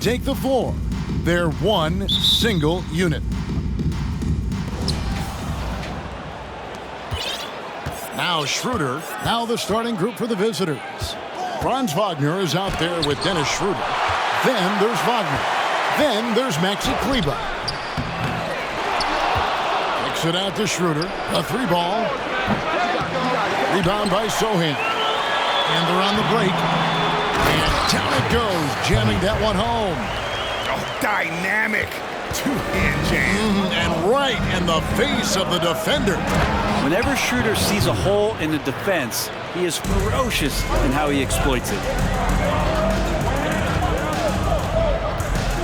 take the floor. They're one single unit. Now Schroeder. Now the starting group for the visitors. Franz Wagner is out there with Dennis Schroeder. Then there's Wagner. Then there's Maxi Kleber. Kicks it out to Schroeder. A 3-ball. Rebound by Sohan. And they're on the break. And down it goes, jamming that one home. Oh, dynamic two-hand jam. And right in the face of the defender. Whenever Schroeder sees a hole in the defense, he is ferocious in how he exploits it.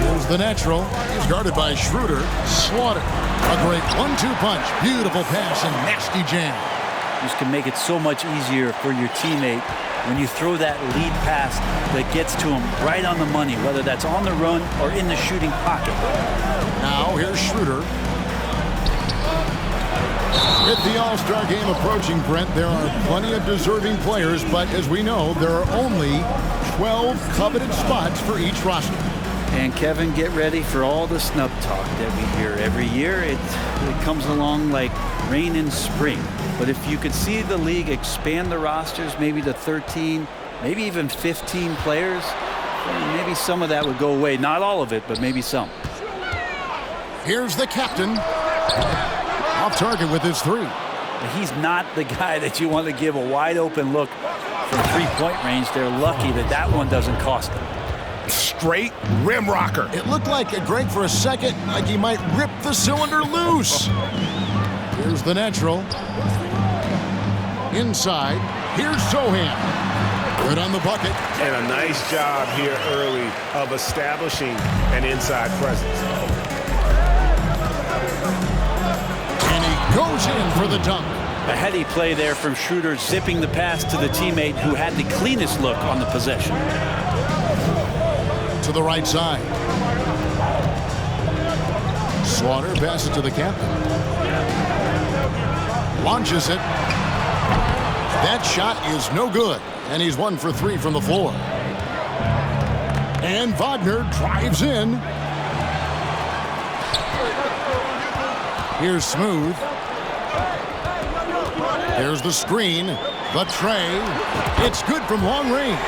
Here's the natural. He's guarded by Schroeder. Slaughter. A great 1-2 punch. Beautiful pass and nasty jam. This can make it so much easier for your teammate when you throw that lead pass that gets to him right on the money, whether that's on the run or in the shooting pocket. Now here's Schroeder. With the All-Star game approaching, Brent, there are plenty of deserving players, but as we know, there are only 12 coveted spots for each roster. And Kevin, get ready for all the snub talk that we hear every year. It comes along like rain in spring. But if you could see the league expand the rosters maybe to 13, maybe even 15 players, maybe some of that would go away. Not all of it, but maybe some. Here's the captain. Off target with his 3. He's not the guy that you want to give a wide open look from 3-point range. They're lucky that that one doesn't cost them. Straight rim rocker. It looked like a Greg for a second, like he might rip the cylinder loose. Here's the natural. Inside. Here's Sohan. Good on the bucket. And a nice job here early of establishing an inside presence. And he goes in for the dunk. A heady play there from Schroeder, zipping the pass to the teammate who had the cleanest look on the possession. To the right side. Slaughter passes to the captain. Launches it. That shot is no good. And he's 1 for 3 from the floor. And Wagner drives in. Here's Smooth. Here's the screen. The tray. It's good from long range.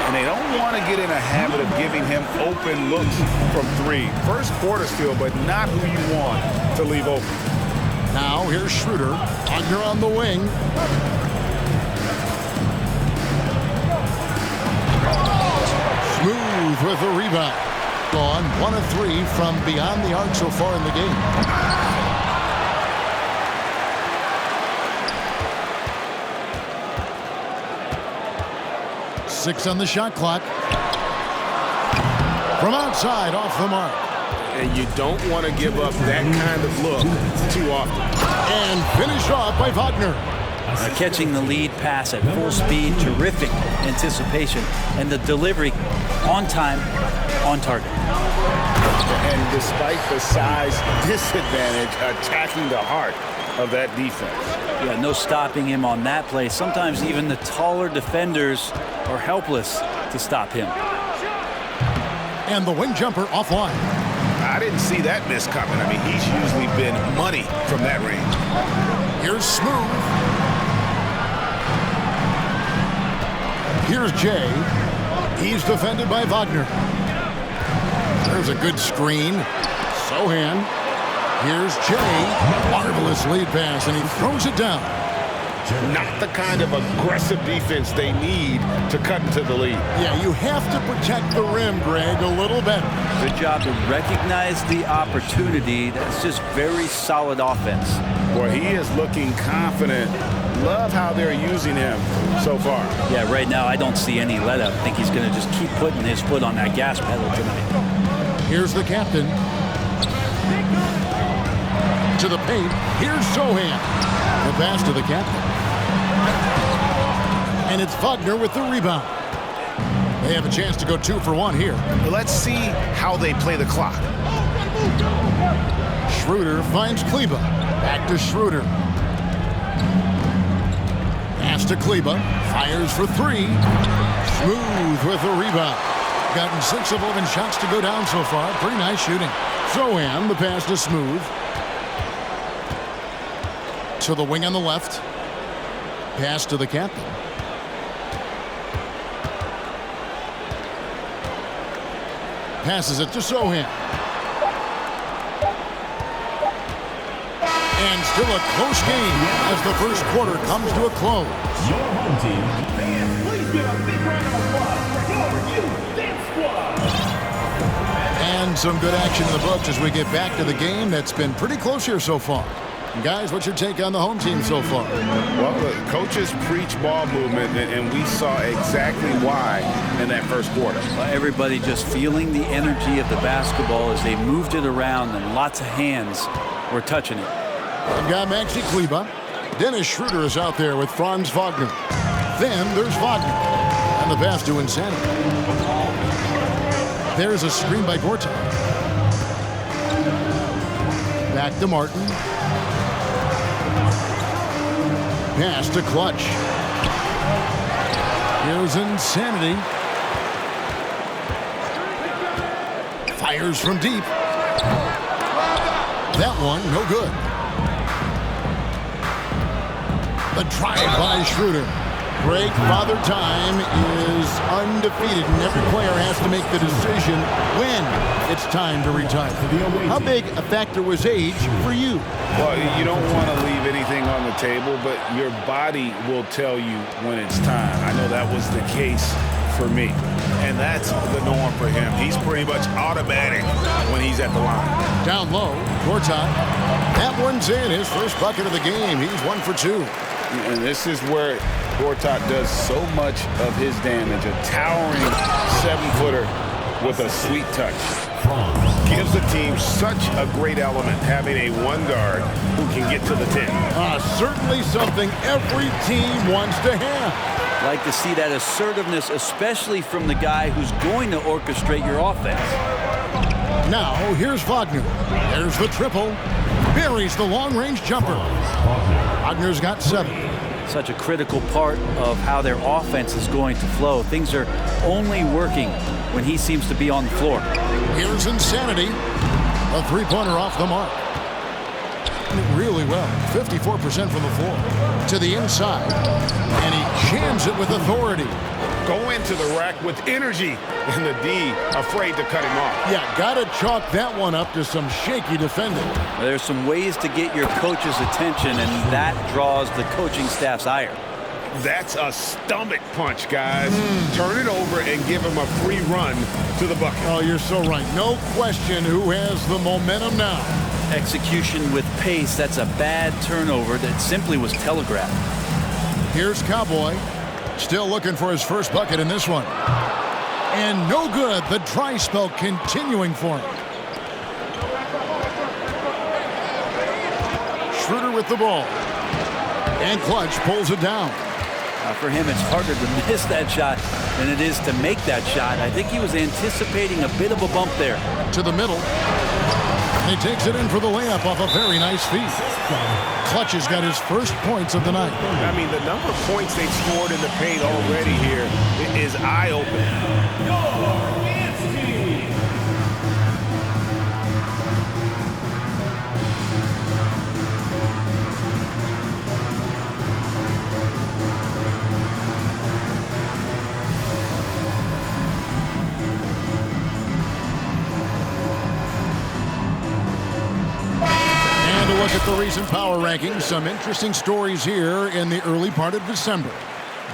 And they don't want to get in a habit of giving him open looks from 3. First quarter still, but not who you want to leave open. Now here's Schroeder. Wagner on the wing. Smooth with the rebound. Gone 1 of 3 from beyond the arc so far in the game. Six on the shot clock. From outside, off the mark. And you don't want to give up that kind of look too often. And finished off by Wagner. Catching the lead pass at full speed, terrific anticipation, and the delivery on time, on target. And despite the size disadvantage, attacking the heart of that defense. Yeah, no stopping him on that play. Sometimes even the taller defenders are helpless to stop him. And the wing jumper offline. I didn't see that miss coming. I mean, he's usually been money from that range. Here's Smooth. Here's Jay. He's defended by Wagner. There's a good screen. Sohan. Here's Jay. Marvelous lead pass, and he throws it down. Not the kind of aggressive defense they need to cut into the lead. Yeah, you have to protect the rim, Greg, a little better. Good job to recognize the opportunity. That's just very solid offense. Boy, he is looking confident. Love how they're using him so far. Yeah, right now I don't see any let up. I think he's going to just keep putting his foot on that gas pedal tonight. Here's the captain. To the paint. Here's Sohan. The pass to the captain. And it's Wagner with the rebound. They have a chance to go 2 for 1 here. Let's see how they play the clock. Schroeder finds Kleber. Back to Schroeder. Pass to Kleber. Fires for 3. Smooth with the rebound. gotten 6 of 11 shots to go down so far. Pretty nice shooting. Sohan, the pass to Smooth. To the wing on the left. Pass to the captain. Passes it to Sohan. And still a close game as the first quarter comes to a close. Your home team. Fans, please give a big round of applause for your youth dance squad. And some good action in the books as we get back to the game that's been pretty close here so far. And guys, what's your take on the home team so far? Well, the coaches preach ball movement, and we saw exactly why in that first quarter. Everybody just feeling the energy of the basketball as they moved it around, and lots of hands were touching it. I've got Maxi Kleba. Dennis Schroeder is out there with Franz Wagner. Then there's Wagner. And the pass to Insanity. There's a screen by Gortat. Back to Martin. Pass to Clutch. Here's Insanity. Fires from deep. That one, no good. The drive by Schroeder. Greg, Father Time is undefeated, and every player has to make the decision when it's time to retire. How big a factor was age for you? Well, you don't want to leave anything on the table, but your body will tell you when it's time. I know that was the case for me, and that's the norm for him. He's pretty much automatic when he's at the line. Down low, Gortat. That one's in, his first bucket of the game. He's 1 for 2. And this is where Gortat does so much of his damage. A towering 7-footer with a sweet touch. Gives the team such a great element having a one guard who can get to the 10. Certainly something every team wants to have. Like to see that assertiveness, especially from the guy who's going to orchestrate your offense. Now, here's Wagner. There's the triple. Buries the long-range jumper. Wagner's got 7. Such a critical part of how their offense is going to flow. Things are only working when he seems to be on the floor. Here's Insanity. A three-pointer off the mark. Really well. 54% from the floor. To the inside. And he jams it with authority. Go into the rack with energy. And the D afraid to cut him off. Yeah, got to chalk that one up to some shaky defending. There's some ways to get your coach's attention, and that draws the coaching staff's ire. That's a stomach punch, guys. Turn it over and give him a free run to the bucket. Oh, you're so right. No question who has the momentum now. Execution with pace. That's a bad turnover that simply was telegraphed. Here's Cowboy. Still looking for his first bucket in this one. And no good. The dry spell continuing for him. Schroeder with the ball. And Clutch pulls it down. For him, it's harder to miss that shot than it is to make that shot. I think he was anticipating a bit of a bump there. To the middle. And he takes it in for the layup off a very nice feed. Clutch has got his first points of the night. I mean, the number of points they've scored in the paint already here is eye-opening. Look at the recent power rankings. Some interesting stories here in the early part of December.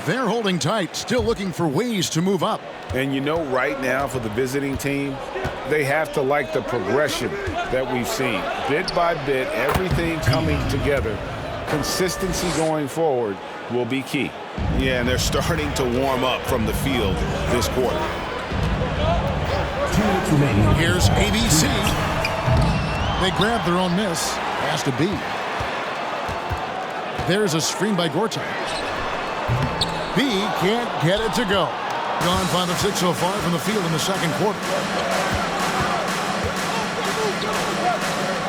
They're holding tight, still looking for ways to move up. And you know, right now for the visiting team, they have to like the progression that we've seen. Bit by bit, everything coming together. Consistency going forward will be key. Yeah, and they're starting to warm up from the field this quarter. 2 minutes remaining. Here's ABC. They grab their own miss. Has to be. There's a screen by Gortat. B can't get it to go. Gone 5 of 6 so far from the field in the second quarter.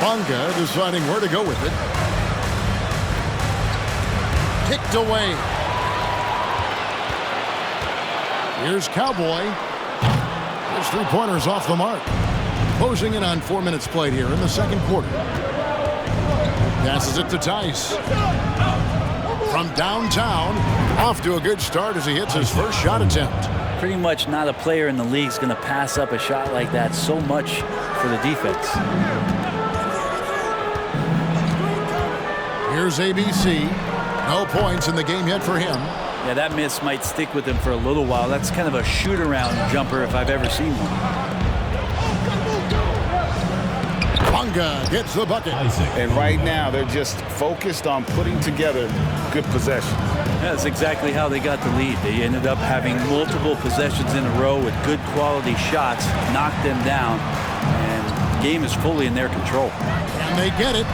Bonga deciding where to go with it. Kicked away. Here's Cowboy. His three-pointers off the mark. Closing in on 4 minutes played here in the second quarter. Passes it to Tice. From downtown, off to a good start as he hits his first shot attempt. Pretty much not a player in the league is going to pass up a shot like that so much for the defense. Here's ABC. No points in the game yet for him. Yeah, that miss might stick with him for a little while. That's kind of a shoot-around jumper if I've ever seen one. Bunga gets the bucket. And right now, they're just focused on putting together good possession. Yeah, that's exactly how they got the lead. They ended up having multiple possessions in a row with good quality shots, knocked them down, and the game is fully in their control. And they get it.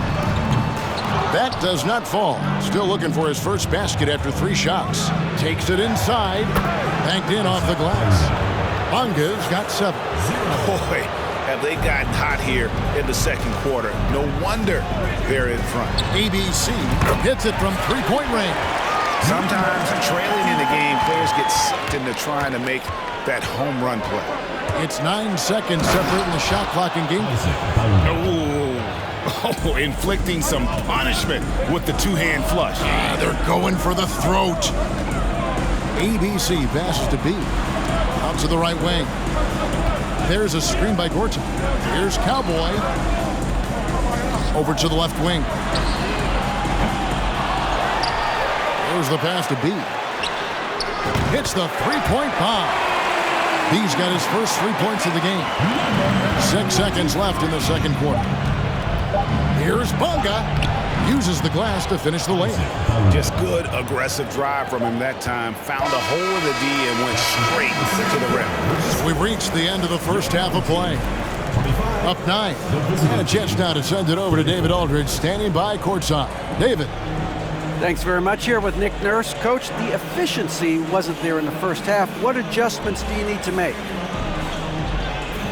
That does not fall. Still looking for his first basket after 3 shots. Takes it inside. Banked in off the glass. Bunga's got 7. Boy, have they gotten hot here in the second quarter. No wonder they're in front. ABC hits it from 3-point range. Sometimes trailing in the game, players get sucked into trying to make that home run play. It's 9 seconds separating the shot clock and game. Oh, inflicting some punishment with the two-hand flush. They're going for the throat. ABC passes to B. Out to the right wing. There's a screen by Gorton. Here's Cowboy. Over to the left wing. There's the pass to B. Hits the 3-point bomb. B's got his first 3 points of the game. 6 seconds left in the second quarter. Here's Bunga. Uses the glass to finish the layup. Just good, aggressive drive from him that time. Found a hole in the D and went straight to the rim. We've reached the end of the first half of play. Up 9. And a chance now to send it over to David Aldridge, standing by courtside. David. Thanks very much. Here with Nick Nurse. Coach, the efficiency wasn't there in the first half. What adjustments do you need to make?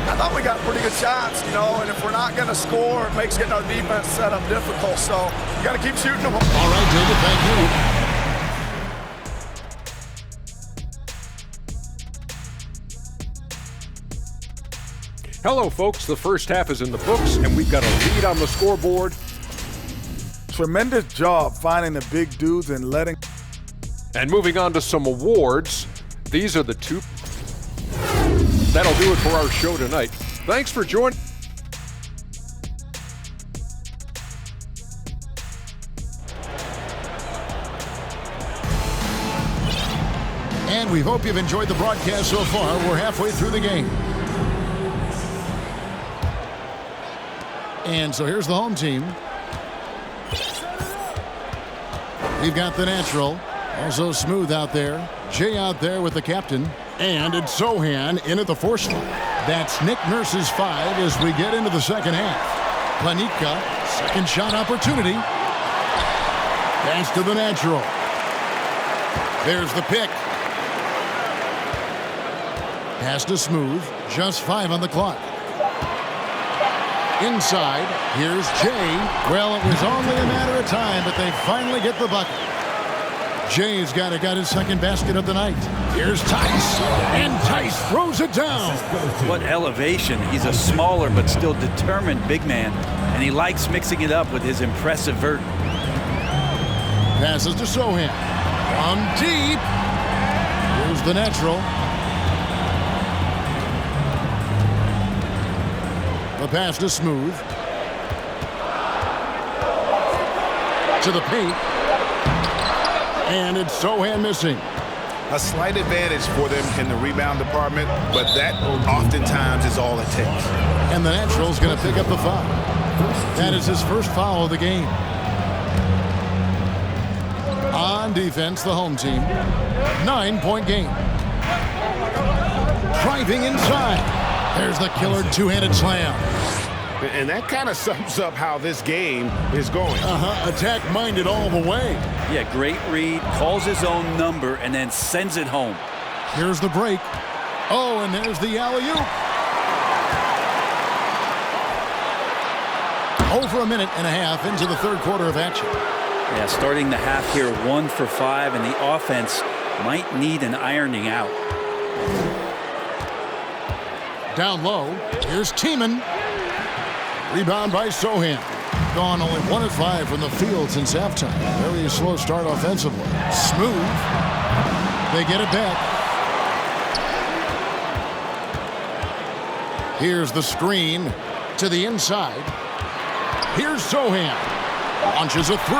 I thought we got pretty good shots, and if we're not going to score, it makes getting our defense set up difficult. So you got to keep shooting them. All right, David, thank you. Hello, folks. The first half is in the books, and we've got a lead on the scoreboard. Tremendous job finding the big dudes and letting. And moving on to some awards, these are the 2. That'll do it for our show tonight. Thanks for joining. And we hope you've enjoyed the broadcast so far. We're halfway through the game. And so here's the home team. We've got the natural. Also Smooth out there. Jay out there with the captain. And it's Sohan in at the 4 slot. That's Nick Nurse's 5 as we get into the second half. Planika, second shot opportunity. Pass to the natural. There's the pick. Pass to Smooth. Just 5 on the clock. Inside, here's Jay. Well, it was only a matter of time, but they finally get the bucket. Jay's got his second basket of the night. Here's Tice, and Tice throws it down. What elevation. He's a smaller but still determined big man, and he likes mixing it up with his impressive vert. Passes to Sohan. From deep. Here's the natural. The pass to Smooth. To the paint. And it's Sohan missing. A slight advantage for them in the rebound department, but that oftentimes is all it takes. And the natural's going to pick up the foul. That is his first foul of the game. On defense, the home team. 9-point game. Driving inside. There's the killer two-handed slam. And that kind of sums up how this game is going. Attack-minded all the way. Yeah, great read, calls his own number, and then sends it home. Here's the break. Oh, and there's the alley-oop. Over a minute and a half into the third quarter of action. Yeah, starting the half here 1 for 5, and the offense might need an ironing out. Down low. Here's Tiemann. Rebound by Sohan. Gone only 1 of 5 from the field since halftime. Very slow start offensively. Smooth. They get it back. Here's the screen to the inside. Here's Sohan. Launches a 3.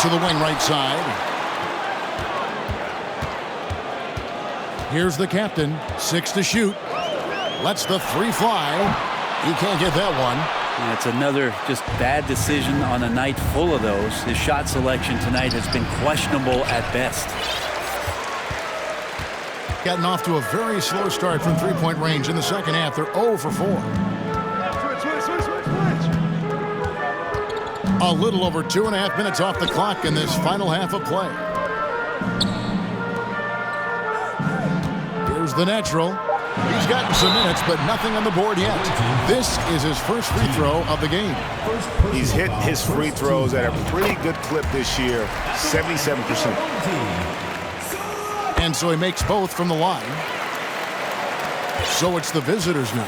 To the wing right side. Here's the captain. 6 to shoot. Lets the 3 fly. He can't get that one. And it's another just bad decision on a night full of those. His shot selection tonight has been questionable at best. Gotten off to a very slow start from three-point range in the second half. They're 0 for 4. A little over 2.5 minutes off the clock in this final half of play. Here's the natural. He's gotten some minutes, but nothing on the board yet. This is his first free throw of the game. He's hit his free throws at a pretty good clip this year, 77%. And so he makes both from the line. So it's the visitors now.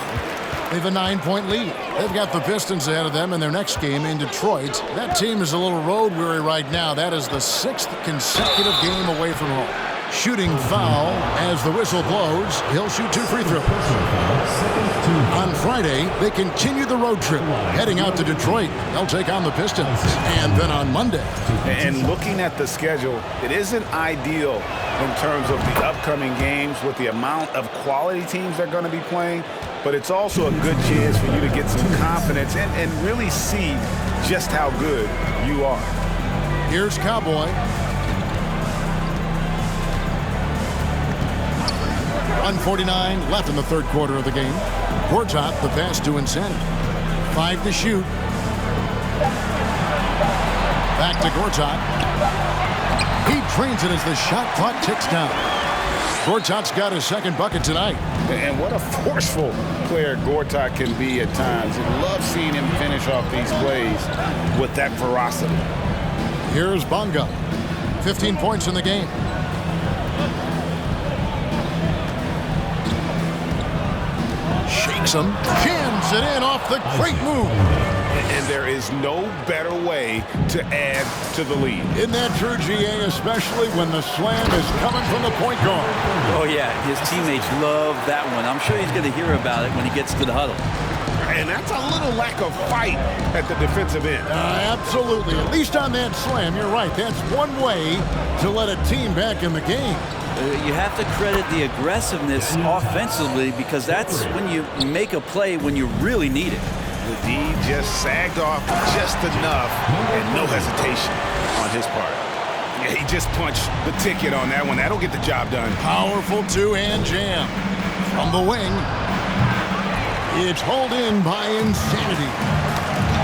They have a 9-point lead. They've got the Pistons ahead of them in their next game in Detroit. That team is a little road weary right now. That is the 6th consecutive game away from home. Shooting foul as the whistle blows. He'll shoot 2 free throws. On Friday, they continue the road trip, heading out to Detroit. They'll take on the Pistons. And then on Monday. And looking at the schedule, it isn't ideal in terms of the upcoming games with the amount of quality teams they're going to be playing. But it's also a good chance for you to get some confidence and really see just how good you are. Here's Cowboy. 1:49 left in the third quarter of the game. Gortat, the pass to Insanity. 5 to shoot. Back to Gortat. He trains it as the shot clock ticks down. Gortat's got his second bucket tonight. And what a forceful player Gortat can be at times. I love seeing him finish off these plays with that ferocity. Here's Bonga. 15 points in the game. Shakes him. Jams it in off the great move. And there is no better way to add to the lead. Isn't that true, GA, especially when the slam is coming from the point guard? Oh, yeah. His teammates love that one. I'm sure he's going to hear about it when he gets to the huddle. And that's a little lack of fight at the defensive end. Absolutely. At least on that slam, you're right. That's one way to let a team back in the game. You have to credit the aggressiveness offensively because that's when you make a play when you really need it. The D just sagged off just enough and no hesitation on his part. Yeah, he just punched the ticket on that one. That'll get the job done. Powerful two-hand jam from the wing. It's hauled in by Insanity.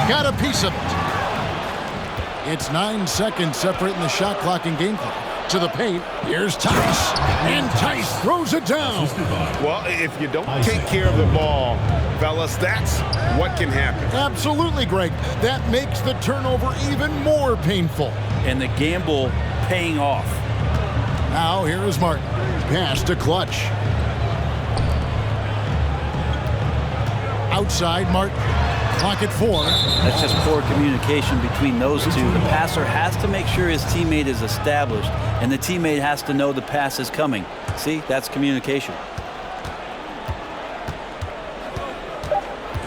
Got a piece of it. It's 9 seconds separating the shot clock and game clock. To the paint. Here's Tice. And Tice throws it down. Well, if you don't take care of the ball, fellas, that's what can happen. Absolutely, Greg. That makes the turnover even more painful. And the gamble paying off. Now here is Martin. Pass to Clutch. Outside Martin. Clock at 4. That's just poor communication between those two. The passer has to make sure his teammate is established, and the teammate has to know the pass is coming. See, that's communication.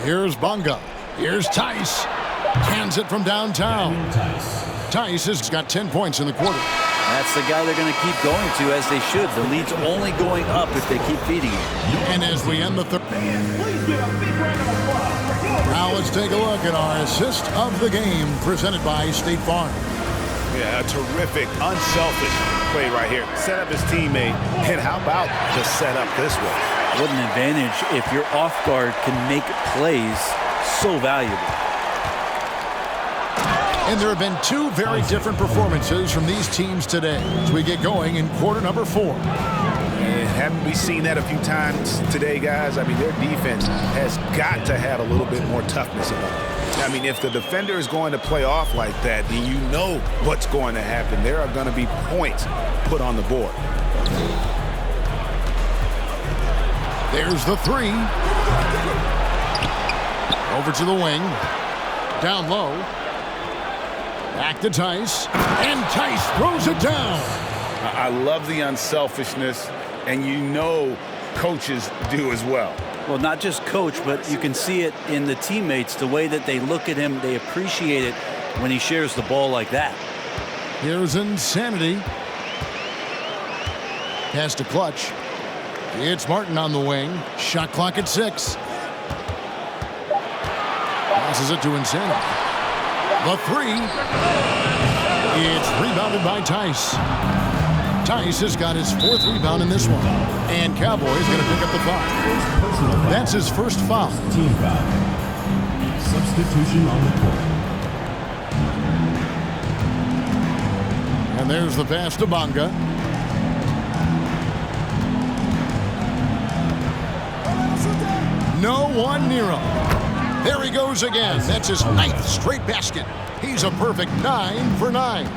Here's Bonga. Here's Tice. Hands it from downtown. Tice has got 10 points in the quarter. That's the guy they're going to keep going to, as they should. The lead's only going up if they keep feeding him. And as we end the third. Now let's take a look at our assist of the game presented by State Farm. Yeah, a terrific, unselfish play right here. Set up his teammate, and how about the setup this way? What an advantage if your off guard can make plays so valuable. And there have been 2 very different performances from these teams today as we get going in quarter number 4. Haven't we seen that a few times today, guys? I mean, their defense has got to have a little bit more toughness about it. I mean, if the defender is going to play off like that, then you know what's going to happen. There are going to be points put on the board. There's the three. Over to the wing. Down low. Back to Tice. And Tice throws it down. I love the unselfishness, and you know coaches do as well. Well, not just coach, but you can see it in the teammates, the way that they look at him. They appreciate it when he shares the ball like that. Here's Insanity. Pass to Clutch. It's Martin on the wing. Shot clock at 6. Passes it to Insanity. The three. It's rebounded by Tice. Tice has got his 4th rebound in this one. And Cowboys going to pick up the foul. That's his first foul. Team foul. Substitution on the court. And there's the pass to Bonga. No one near him. There he goes again. That's his 9th straight basket. He's a perfect 9 for 9.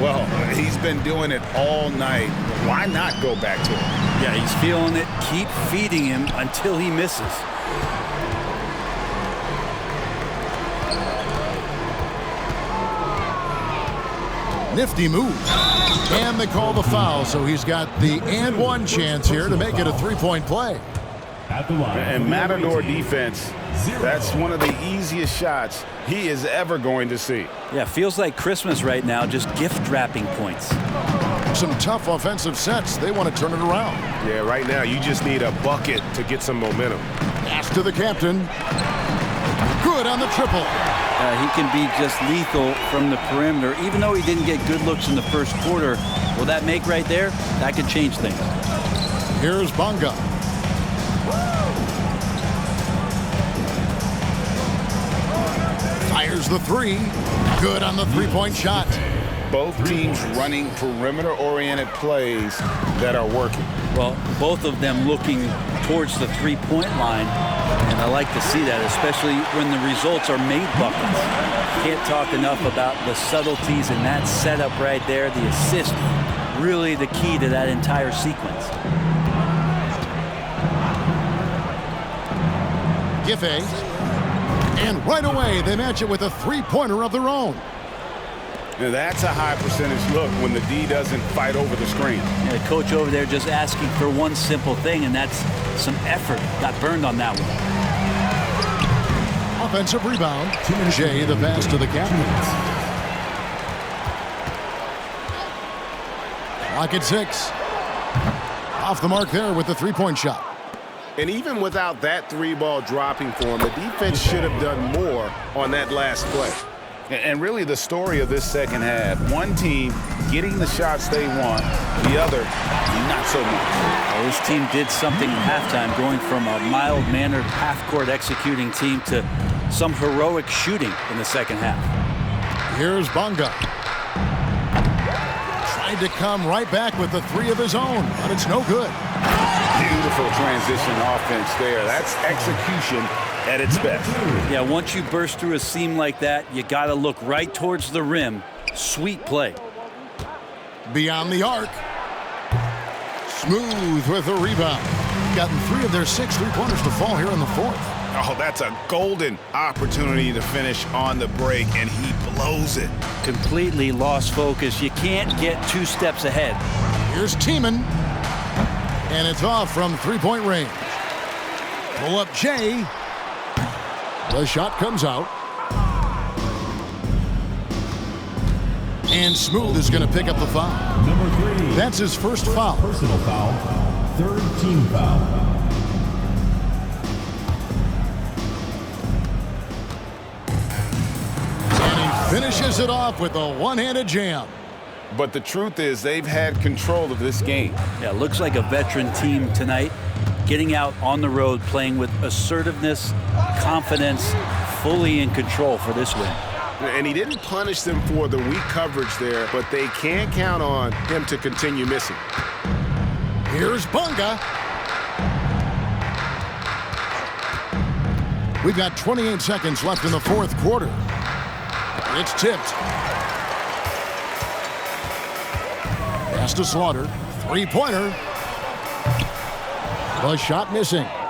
Well, he's been doing it all night. Why not go back to him? Yeah, he's feeling it. Keep feeding him until he misses. Nifty move. And they call the foul, so he's got the and one chance here to make it a 3-point play. At the line. And Matador defense, that's one of the easiest shots he is ever going to see. Yeah, feels like Christmas right now, just gift wrapping points. Some tough offensive sets. They want to turn it around. Yeah, right now you just need a bucket to get some momentum. Pass to the captain. Good on the triple. He can be just lethal from the perimeter. Even though he didn't get good looks in the first quarter, will that make right there? That could change things. Here's Bonga. Fires the three. Good on the 3-point shot. Both teams running perimeter-oriented plays that are working. Well, both of them looking towards the 3-point line, and I like to see that, especially when the results are made buckets. Can't talk enough about the subtleties in that setup right there. The assist, really the key to that entire sequence. Giffey. And right away, they match it with a 3-pointer of their own. Now that's a high percentage look when the D doesn't fight over the screen. And the coach over there just asking for one simple thing, and that's some effort. Got burned on that one. Offensive rebound. Jay, the pass to the captain. Clock at 6. Off the mark there with the 3-point shot. And even without that 3-ball dropping for him, the defense should have done more on that last play. And really the story of this second half, one team getting the shots they want, the other not so much. Well, this team did something at halftime, going from a mild-mannered half-court executing team to some heroic shooting in the second half. Here's Bonga. Tried to come right back with the 3 of his own, but it's no good. Beautiful transition offense there. That's execution at its best. Yeah, once you burst through a seam like that, you got to look right towards the rim. Sweet play. Beyond the arc. Smooth with a rebound. Gotten 3 of their 6 3-pointers to fall here in the 4th. Oh, that's a golden opportunity to finish on the break, and he blows it. Completely lost focus. You can't get 2 steps ahead. Here's Tiemann. And it's off from 3-point range. Pull up Jay. The shot comes out. And Smooth is going to pick up the foul. Number 3. That's his first foul. Personal foul. 3rd team foul. And he finishes it off with a one-handed jam. But the truth is they've had control of this game. Yeah, looks like a veteran team tonight, getting out on the road, playing with assertiveness, confidence, fully in control for this win. And he didn't punish them for the weak coverage there, but they can't count on him to continue missing. Here's Bonga. We've got 28 seconds left in the 4th quarter. It's tipped. Pass to Slaughter. 3-pointer. A shot missing.